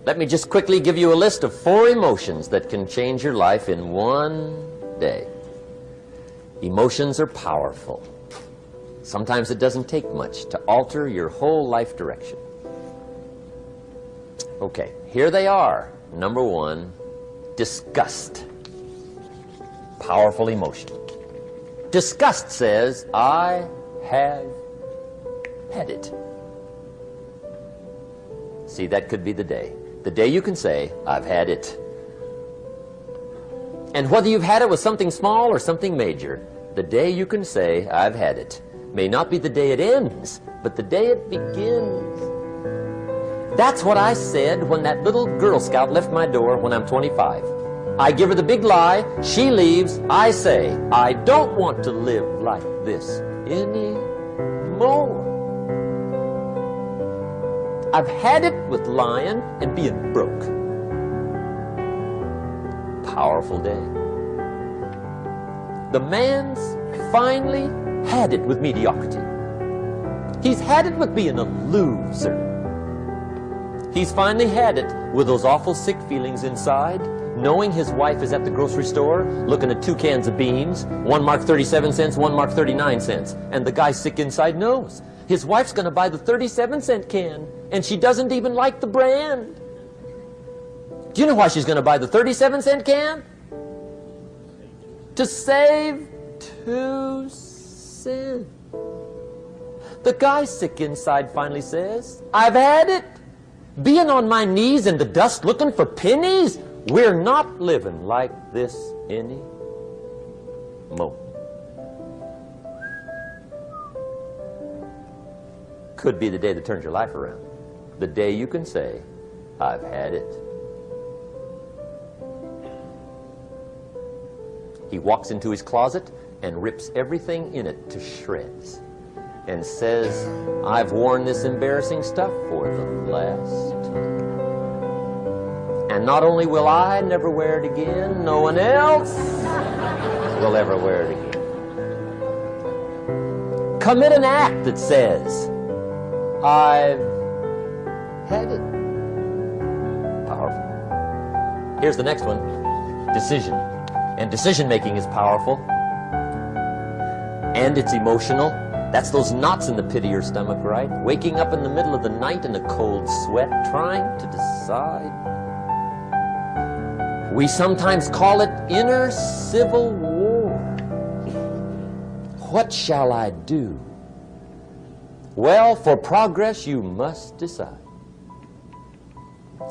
Let me just quickly give you a list of 4 emotions that can change your life in one day. Emotions are powerful. Sometimes it doesn't take much to alter your whole life direction. Okay, here they are. Number 1, disgust. Powerful emotion. Disgust says, I have had it. See, that could be the day. The day you can say, I've had it. And whether you've had it with something small or something major, the day you can say, I've had it, may not be the day it ends, but the day it begins. That's what I said when that little Girl Scout left my door when I'm 25. I give her the big lie, she leaves, I say, I don't want to live like this anymore. I've had it with lying and being broke. Powerful day. The man's finally had it with mediocrity. He's had it with being a loser. He's finally had it with those awful sick feelings inside, knowing his wife is at the grocery store looking at 2 cans of beans, one marked 37 cents, one marked 39 cents. And the guy sick inside knows his wife's going to buy the 37-cent can, and she doesn't even like the brand. Do you know why she's going to buy the 37-cent can? To save 2 cents. The guy sick inside finally says, I've had it. Being on my knees in the dust looking for pennies? We're not living like this anymore. Could be the day that turns your life around. The day you can say, I've had it. He walks into his closet and rips everything in it to shreds and says, I've worn this embarrassing stuff for the last time. And not only will I never wear it again, no one else will ever wear it again. Commit an act that says, I've had it. Powerful. Here's the next one, decision. And decision making is powerful. And it's emotional. That's those knots in the pit of your stomach, right? Waking up in the middle of the night in a cold sweat, trying to decide. We sometimes call it inner civil war. What shall I do? Well, for progress, you must decide.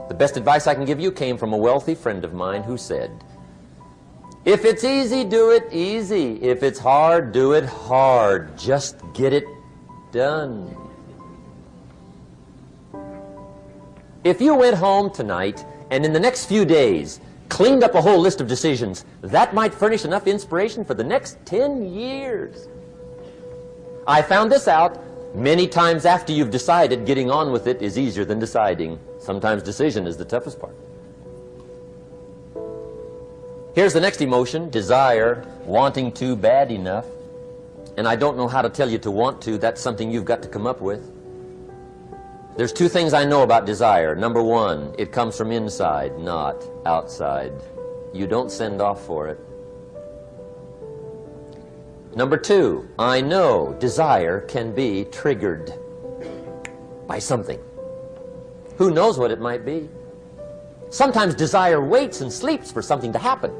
The best advice I can give you came from a wealthy friend of mine who said, if it's easy, do it easy. If it's hard, do it hard. Just get it done. If you went home tonight and in the next few days cleaned up a whole list of decisions, that might furnish enough inspiration for the next 10 years. I found this out many times after you've decided. Getting on with it is easier than deciding. Sometimes decision is the toughest part. Here's the next emotion, desire, wanting to bad enough. And I don't know how to tell you to want to. That's something you've got to come up with. There's 2 things I know about desire. Number 1, it comes from inside, not outside. You don't send off for it. Number 2, I know desire can be triggered by something. Who knows what it might be? Sometimes desire waits and sleeps for something to happen.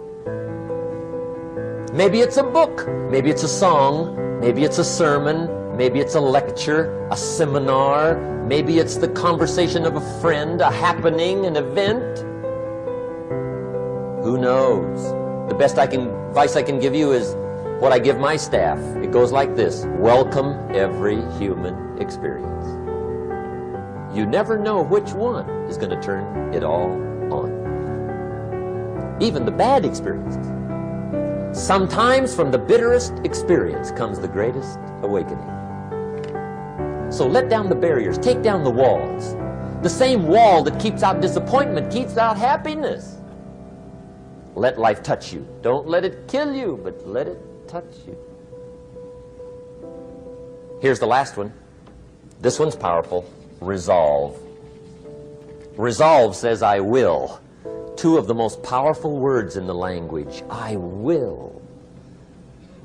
Maybe it's a book, maybe it's a song, maybe it's a sermon, maybe it's a lecture, a seminar, maybe it's the conversation of a friend, a happening, an event. Who knows? The best advice I can give you is what I give my staff. It goes like this: welcome every human experience. You never know which one is going to turn it all on. Even the bad experiences. Sometimes from the bitterest experience comes the greatest awakening. So let down the barriers, take down the walls. The same wall that keeps out disappointment keeps out happiness. Let life touch you. Don't let it kill you, but let it touch you. Here's the last one. This one's powerful. Resolve. Resolve says I will. Two of the most powerful words in the language. I will.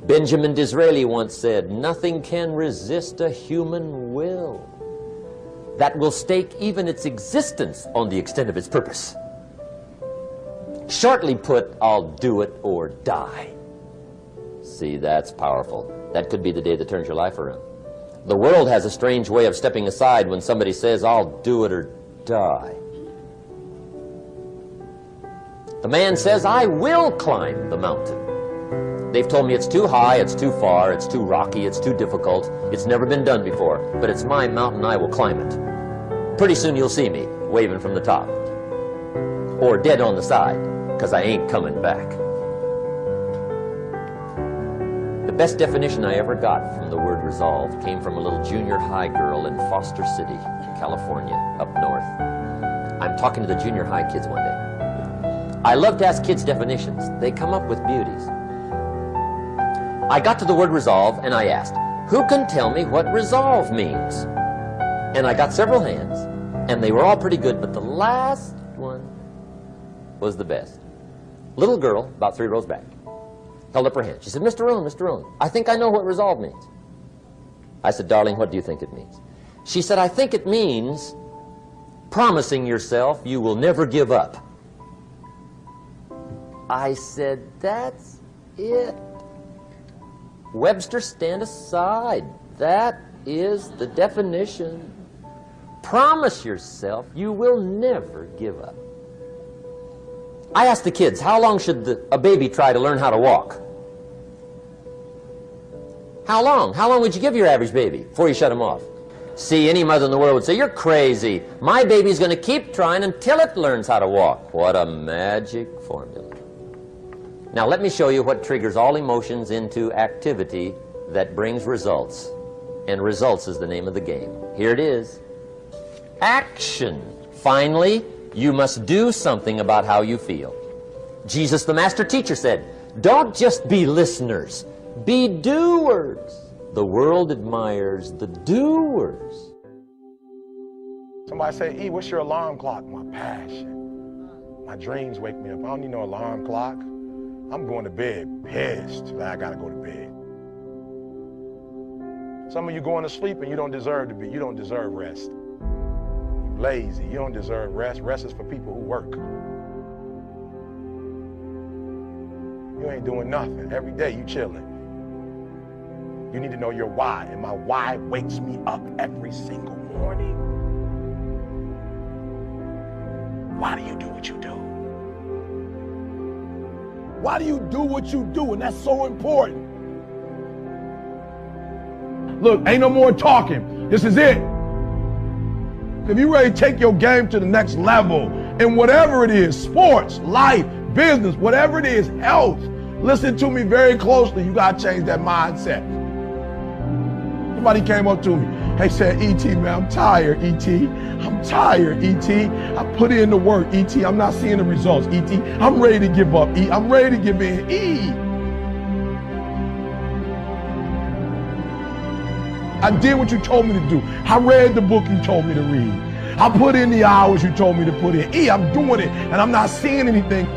Benjamin Disraeli once said, nothing can resist a human will that will stake even its existence on the extent of its purpose. Shortly put, I'll do it or die. See, that's powerful. That could be the day that turns your life around. The world has a strange way of stepping aside when somebody says, I'll do it or die. The man says, I will climb the mountain. They've told me it's too high, it's too far, it's too rocky, it's too difficult, it's never been done before, but it's my mountain, I will climb it. Pretty soon you'll see me waving from the top. Or dead on the side, because I ain't coming back. The best definition I ever got from the word resolve came from a little junior high girl in Foster City, California, up north. I'm talking to the junior high kids one day. I love to ask kids definitions. They come up with beauties. I got to the word resolve and I asked, who can tell me what resolve means? And I got several hands, and they were all pretty good, but the last one was the best. Little girl, about 3 rows back, held up her hand. She said, Mr. Rohn, I think I know what resolve means. I said, darling, what do you think it means? She said, I think it means promising yourself you will never give up. I said, that's it. Webster, stand aside. That is the definition. Promise yourself you will never give up. I asked the kids, how long should a baby try to learn how to walk? How long? How long would you give your average baby before you shut him off? See, any mother in the world would say, you're crazy. My baby's going to keep trying until it learns how to walk. What a magic formula. Now let me show you what triggers all emotions into activity that brings results. And results is the name of the game. Here it is. Action. Finally, you must do something about how you feel. Jesus, the master teacher, said, don't just be listeners, be doers. The world admires the doers. Somebody say, E, what's your alarm clock? My passion. My dreams wake me up. I don't need no alarm clock. I'm going to bed pissed that I gotta go to bed. Some of you going to sleep and you don't deserve to be. You don't deserve rest. You're lazy. You don't deserve rest. Rest is for people who work. You ain't doing nothing. Every day you chilling. You need to know your why, and my why wakes me up every single morning. Why do you do what you do? Why do you do what you do? And that's so important. Look, ain't no more talking. This is it. If you ready to take your game to the next level, in whatever it is, sports, life, business, whatever it is, health, listen to me very closely. You got to change that mindset. Somebody came up to me. They said, E.T., man, I'm tired, E.T. I'm tired, E.T. I put in the work, E.T. I'm not seeing the results, E.T. I'm ready to give up, E. I'm ready to give in, E. I did what you told me to do. I read the book you told me to read. I put in the hours you told me to put in. E, I'm doing it, and I'm not seeing anything.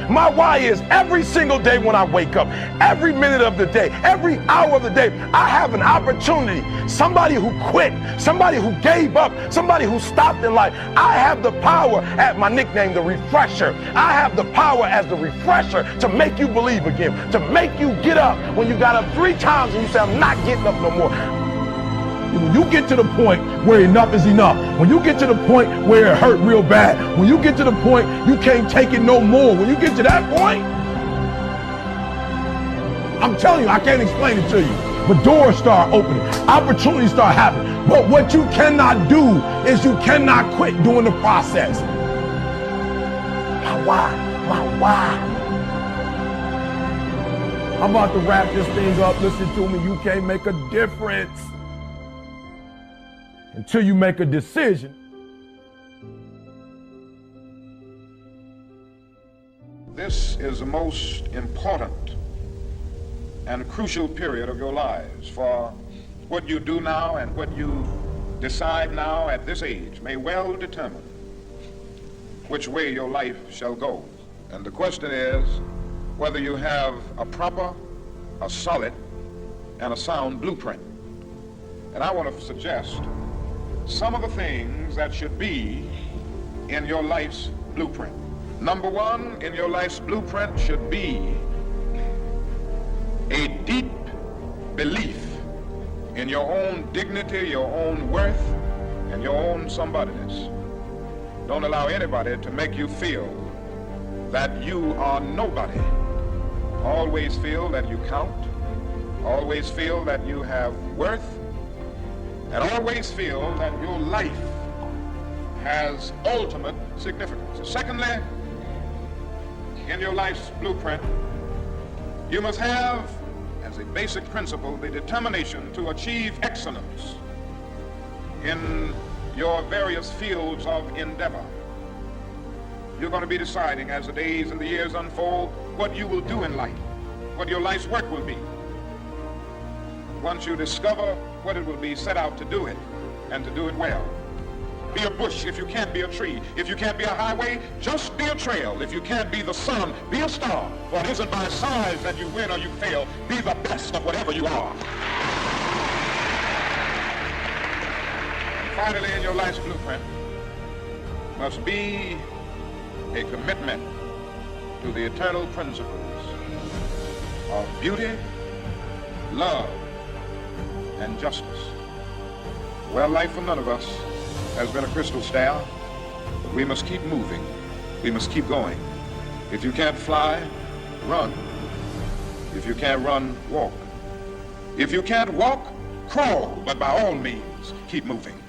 My why is every single day when I wake up, every minute of the day, every hour of the day, I have an opportunity. Somebody who quit, somebody who gave up, somebody who stopped in life. I have the power, at my nickname, the refresher. I have the power as the refresher to make you believe again, to make you get up when you got up 3 times and you say, I'm not getting up no more. When you get to the point where enough is enough, when you get to the point where it hurt real bad, when you get to the point you can't take it no more, when you get to that point, I'm telling you, I can't explain it to you, but doors start opening, opportunities start happening. But what you cannot do is you cannot quit doing the process. My why. I'm about to wrap this thing up. Listen to me, you can't make a difference until you make a decision. This is the most important and crucial period of your lives, for what you do now and what you decide now at this age may well determine which way your life shall go. And the question is whether you have a proper, a solid, and a sound blueprint. And I want to suggest some of the things that should be in your life's blueprint. Number one in your life's blueprint should be a deep belief in your own dignity, your own worth, and your own somebodyness. Don't allow anybody to make you feel that you are nobody. Always feel that you count. Always feel that you have worth. And always feel that your life has ultimate significance. Secondly, in your life's blueprint, you must have, as a basic principle, the determination to achieve excellence in your various fields of endeavor. You're going to be deciding as the days and the years unfold what you will do in life, what your life's work will be. Once you discover what it will be, set out to do it and to do it well. Be a bush if you can't be a tree. If you can't be a highway, just be a trail. If you can't be the sun, be a star. For it isn't by size that you win or you fail. Be the best of whatever you are. And finally, in your life's blueprint must be a commitment to the eternal principles of beauty, love, and justice. Well, life for none of us has been a crystal stair, but we must keep moving. We must keep going. If you can't fly, run. If you can't run, walk. If you can't walk, crawl, but by all means, keep moving.